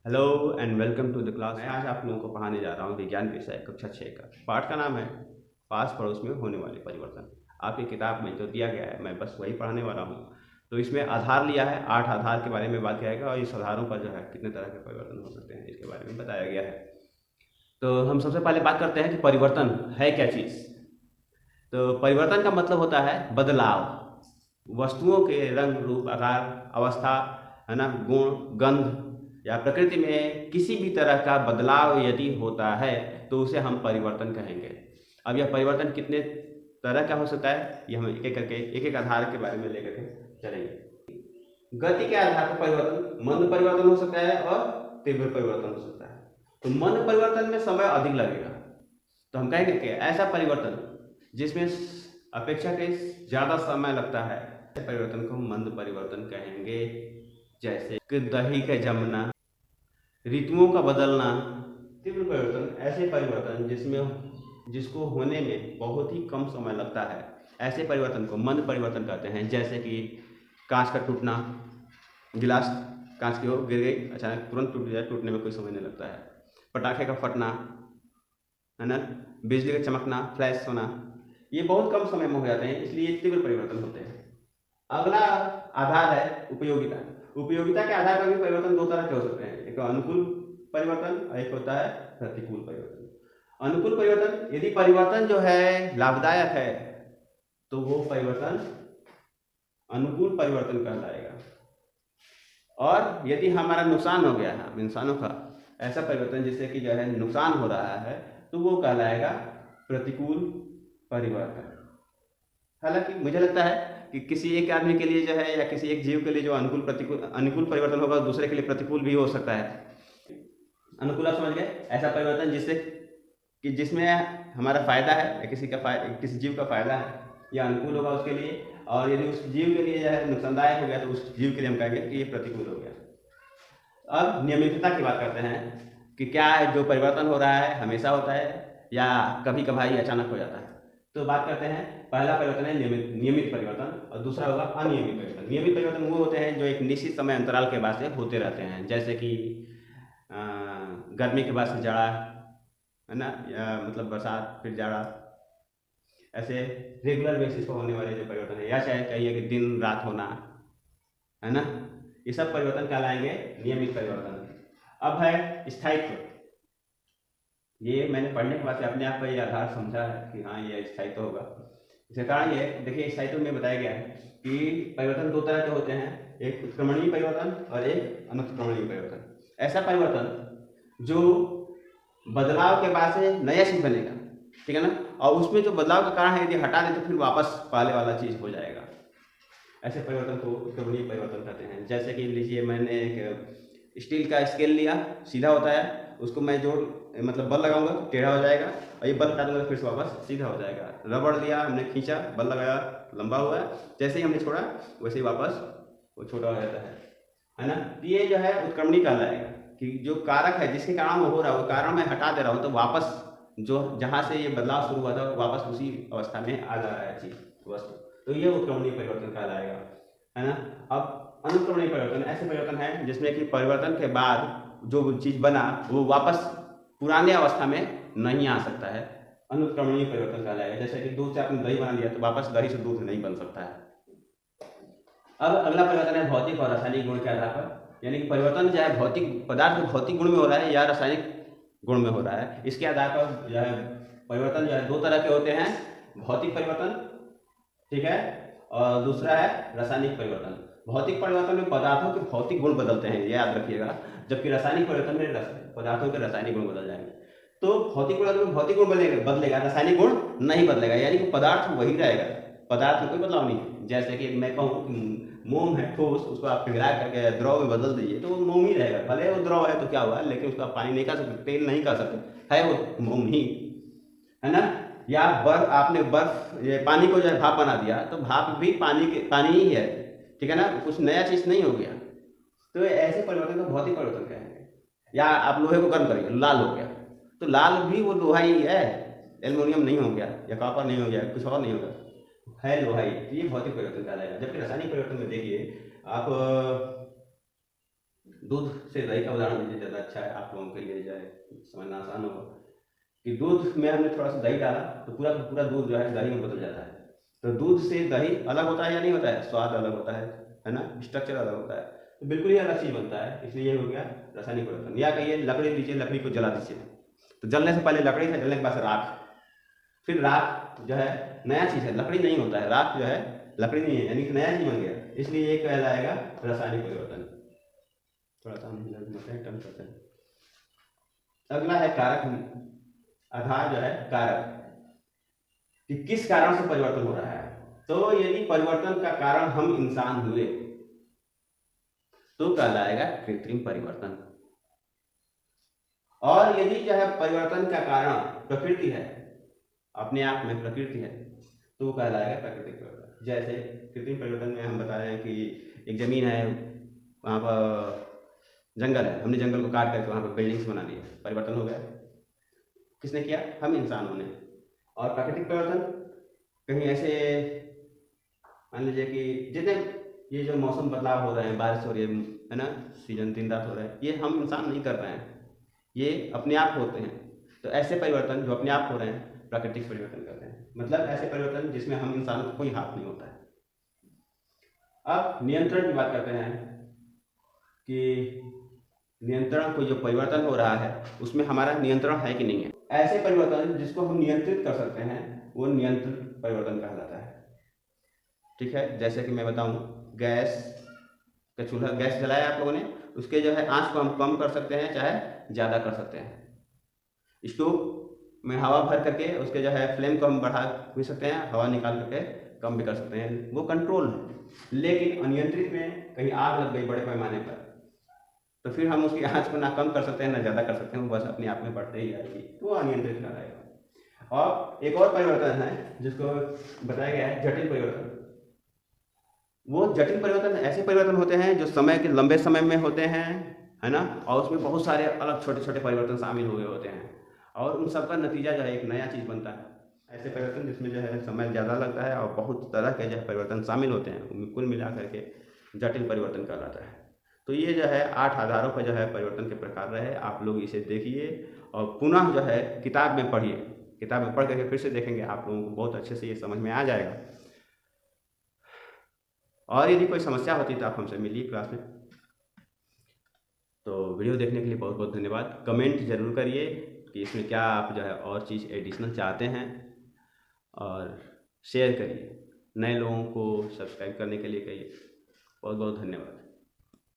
Hello and welcome to the class. मैं आज आप लोगों को पढ़ाने जा रहा हूँ विज्ञान विषय कक्षा 6 का। पाठ का नाम है पास पड़ोस में होने वाले परिवर्तन। आपकी किताब में जो दिया गया है मैं बस वही पढ़ाने वाला हूँ। तो इसमें आधार लिया है, 8 आधार के बारे में बात किया जाएगा और इस आधारों पर जो है कितने तरह के परिवर्तन हो सकते हैं इसके बारे में बताया गया है। तो हम सबसे पहले बात करते हैं कि परिवर्तन है क्या चीज़। तो परिवर्तन का मतलब होता है बदलाव। वस्तुओं के रंग रूप आकार अवस्था, है ना, गुण गंध या प्रकृति में किसी भी तरह का बदलाव यदि होता है तो उसे हम परिवर्तन कहेंगे। अब यह परिवर्तन कितने तरह का हो सकता है ये हम एक एक करके एक एक आधार के बारे में लेकर के चलेंगे। गति के आधार पर परिवर्तन मंद परिवर्तन हो सकता है और तीव्र परिवर्तन हो सकता है। तो मंद परिवर्तन में समय अधिक लगेगा, तो हम कहेंगे कि ऐसा परिवर्तन जिसमें अपेक्षाकृत ज़्यादा समय लगता है, ऐसे परिवर्तन को मंद परिवर्तन कहेंगे। जैसे कि दही का जमना, ऋतुओं का बदलना। तीव्र परिवर्तन ऐसे परिवर्तन जिसको होने में बहुत ही कम समय लगता है, ऐसे परिवर्तन को मंद परिवर्तन कहते हैं। जैसे कि कांच का टूटना, गिलास कांच की ओर गिर गई, अचानक तुरंत टूट जाए, टूटने में कोई समय नहीं लगता है। पटाखे का फटना, है ना, बिजली का चमकना, फ्लैश होना, ये बहुत कम समय में हो जाते हैं, इसलिए तीव्र परिवर्तन होते हैं। अगला आधार है उपयोगिता। उपयोगिता के आधार पर भी परिवर्तन दो तरह के हो सकते हैं, एक अनुकूल परिवर्तन और एक होता है प्रतिकूल परिवर्तन। अनुकूल परिवर्तन, यदि परिवर्तन जो है लाभदायक है तो वो परिवर्तन अनुकूल परिवर्तन कहलाएगा, और यदि हमारा नुकसान हो गया है इंसानों का, ऐसा परिवर्तन जिससे कि जो है नुकसान हो रहा है, तो वो कहलाएगा प्रतिकूल परिवर्तन। हालांकि मुझे लगता है कि किसी एक आदमी के लिए जो है या किसी एक जीव के लिए जो अनुकूल परिवर्तन होगा, दूसरे के लिए प्रतिकूल भी हो सकता है। अनुकूल आप समझ गए, ऐसा परिवर्तन जिसमें हमारा फायदा है या किसी जीव का फायदा है, या अनुकूल होगा उसके लिए। और यदि उस जीव के लिए जो है नुकसानदायक हो गया तो उस जीव के लिए हम कहेंगे कि ये प्रतिकूल हो गया। अब नियमितता की बात करते हैं कि क्या है जो परिवर्तन हो रहा है हमेशा होता है या कभी कभार ही अचानक हो जाता है। तो बात करते हैं, पहला परिवर्तन है नियमित परिवर्तन और दूसरा होगा अनियमित परिवर्तन। नियमित परिवर्तन वो होते हैं जो एक निश्चित समय अंतराल के बाद से होते रहते हैं, जैसे कि गर्मी के बाद से जाड़ा, है ना, या मतलब बरसात फिर जाड़ा। ऐसे रेगुलर बेसिस पर होने वाले जो परिवर्तन है, या चाहे कहिए कि दिन रात होना, है ना, ये सब परिवर्तन कहलाएंगे नियमित परिवर्तन। अब है स्थायित्व। ये मैंने पढ़ने के बाद से अपने आप पर ये आधार समझा है कि हाँ ये स्थायित्व होगा। इसका कारण ये देखिए, स्थायित्व में बताया गया है कि परिवर्तन दो तरह के होते हैं, एक उत्क्रमणीय परिवर्तन और एक अनुत्क्रमणीय परिवर्तन। ऐसा परिवर्तन जो बदलाव के बाद से नया चीज बनेगा, ठीक है ना, और उसमें जो बदलाव का कारण है यदि हटा दें तो फिर वापस पहले वाला चीज हो जाएगा। ऐसे परिवर्तन को उत्क्रमणीय परिवर्तन कहते हैं। जैसे कि लीजिए, मैंने एक स्टील का स्केल लिया, सीधा होता है, उसको मैं जोड़ मतलब बल लगाऊंगा तो टेढ़ा हो जाएगा, और ये बल हटा दूंगा तो फिर से वापस सीधा हो जाएगा। रबड़ लिया, हमने खींचा, बल लगाया, लंबा हुआ, जैसे ही हमने छोड़ा वैसे ही वापस वो छोटा हो जाता है ना। तो ये जो है उत्क्रमणीय कहलाएगा कि जो कारक है जिसके कारण वो हो रहा है वो कारण मैं हटा दे रहा हूँ, तो वापस जो जहाँ से ये बदलाव शुरू हुआ था वापस उसी अवस्था में आ जा रहा है चीज, वस्तु। तो ये उत्क्रमणीय परिवर्तन कहलाएगा, है ना। अब अनुक्रमणीय परिवर्तन ऐसे परिवर्तन है जिसमें कि परिवर्तन के बाद जो चीज बना वो वापस पुराने अवस्था में नहीं आ सकता है, अनुक्रमणीय परिवर्तन कहलाएगा। जैसे कि दूध से आपने दही बना दिया तो वापस दही से दूध नहीं बन सकता है। अब अगला परिवर्तन है भौतिक और रासायनिक गुण के आधार पर, यानी कि परिवर्तन चाहे भौतिक पदार्थ के भौतिक गुण में हो रहा है या रासायनिक गुण में हो रहा है, इसके आधार पर जो है परिवर्तन जो है दो तरह के होते हैं, भौतिक परिवर्तन, ठीक है, और दूसरा है रासायनिक परिवर्तन। भौतिक परिवर्तन में पदार्थों के भौतिक गुण बदलते हैं, ये याद रखिएगा, जबकि रासायनिक परिवर्तन में पदार्थों के रासायनिक गुण बदल जाएंगे। तो भौतिक परिवर्तन में भौतिक गुण बदलेगा, रासायनिक गुण नहीं बदलेगा, यानी कि पदार्थ वही रहेगा, पदार्थ में कोई बदलाव नहीं है। जैसे कि मैं कहूँ मोम है ठोस, उसको आप पिघला करके द्रव में बदल दीजिए तो वो मोम ही रहेगा, भले वो द्रव है तो क्या हुआ, लेकिन उसका पानी नहीं खा सकते, तेल नहीं खा सकते, है वो मोम ही, है ना। या आपने बर्फ ये पानी को जो है भाप बना दिया तो भाप भी पानी ही है, ठीक है ना, कुछ नया चीज नहीं हो गया। तो ऐसे परिवर्तन को भौतिक परिवर्तन कहेंगे। या आप लोहे को गर्म करिए, लाल हो गया, तो लाल भी वो लोहा ही है, एल्युमिनियम नहीं हो गया या कॉपर नहीं हो गया, कुछ और नहीं होगा, है लोहा ही। तो ये भौतिक परिवर्तन कहलाएगा। जबकि रासायनिक परिवर्तन में देखिए आप दूध से दही का उदाहरण दीजिए, ज़्यादा अच्छा है आप लोगों के लिए, जो है समझना आसान होगा। कि दूध में हमने थोड़ा सा दही डाला तो पूरा का पूरा दूध जो है दही में बदल जाता है। तो दूध से दही अलग होता है या नहीं होता है? स्वाद अलग होता है ना, स्ट्रक्चर अलग होता है। तो बिल्कुल ही अलग चीज़ बनता है, इसलिए ये हो गया रासायनिक परिवर्तन। या कहिए लकड़ी लीजिए, लकड़ी को जला दीजिए, तो जलने से पहले लकड़ी था, जलने के बाद राख, फिर राख जो है नया चीज़ है, लकड़ी नहीं होता है, राख जो है लकड़ी नहीं है, यानी कि नया चीज़ बन गया, इसलिए ये कहलाएगा रासायनिक परिवर्तन। थोड़ा सा हम टर्न करते हैं। अगला है कारक आधार, जो है कारक, कि किस कारण से परिवर्तन हो रहा है। तो यदि परिवर्तन का कारण हम इंसान हुए तो कहलाएगा कृत्रिम परिवर्तन। और यदि जो है परिवर्तन का कारण प्रकृति है, अपने आप में प्रकृति है, तो वो कहलाएगा प्राकृतिक परिवर्तन। जैसे कृत्रिम परिवर्तन में हम बता रहे हैं कि एक जमीन है, वहाँ पर जंगल है, हमने जंगल को काट करके वहाँ पर बिल्डिंग्स बना दी, परिवर्तन हो गया। किसने किया? हम इंसानों ने। और प्राकृतिक परिवर्तन कहीं ऐसे मान लीजिए कि जितने ये जो मौसम बदलाव हो रहे हैं, बारिश हो रही है ना, सीजन दिन रात हो रहा है, ये हम इंसान नहीं कर रहे हैं, ये अपने आप होते हैं। तो ऐसे परिवर्तन जो अपने आप हो रहे हैं प्राकृतिक परिवर्तन कर रहे हैं, मतलब ऐसे परिवर्तन जिसमें हम इंसानों को कोई हाथ नहीं होता है। अब नियंत्रण की बात करते हैं कि नियंत्रण, कोई जो परिवर्तन हो रहा है उसमें हमारा नियंत्रण है कि नहीं है। ऐसे परिवर्तन जिसको हम नियंत्रित कर सकते हैं वो नियंत्रित परिवर्तन कहलाता है। ठीक है, जैसे कि मैं बताऊं, गैस का चूल्हा, गैस जलाया आप लोगों ने, उसके जो है आंच को हम कम कर सकते हैं चाहे ज़्यादा कर सकते हैं। स्टोव में हवा भर करके उसके जो है फ्लेम को हम बढ़ा भी सकते हैं, हवा निकाल करके कम भी कर सकते हैं, वो कंट्रोल है। लेकिन अनियंत्रित में कहीं आग लग गई बड़े पैमाने पर, तो फिर हम उसकी आंच को ना कम कर सकते हैं ना ज़्यादा कर सकते हैं, वो बस अपने आप में बढ़ते ही जाएगी, तो वो अनियंत्रित कहलाएगा। और एक और परिवर्तन है जिसको बताया गया है जटिल परिवर्तन। वो जटिल परिवर्तन ऐसे परिवर्तन होते हैं जो समय के लंबे समय में होते हैं, है ना, और उसमें बहुत सारे अलग छोटे छोटे परिवर्तन शामिल हुए होते हैं, और उन सबका नतीजा जो है एक नया चीज़ बनता है। ऐसे परिवर्तन जिसमें जो है समय ज़्यादा लगता है और बहुत तरह के जो है परिवर्तन शामिल होते हैं, उनमें कुल मिला करके जटिल परिवर्तन कहलाता है। तो ये जो है 8 आधारों पर जो है परिवर्तन के प्रकार रहे, आप लोग इसे देखिए और पुनः जो है किताब में पढ़िए, किताब में पढ़ करके फिर से देखेंगे, आप लोगों को बहुत अच्छे से ये समझ में आ जाएगा। और यदि कोई समस्या होती है तो आप हमसे मिलिए क्लास में। तो वीडियो देखने के लिए बहुत बहुत धन्यवाद। कमेंट ज़रूर करिए कि इसमें क्या आप जो है और चीज़ एडिशनल चाहते हैं, और शेयर करिए, नए लोगों को सब्सक्राइब करने के लिए कहिए। बहुत बहुत धन्यवाद।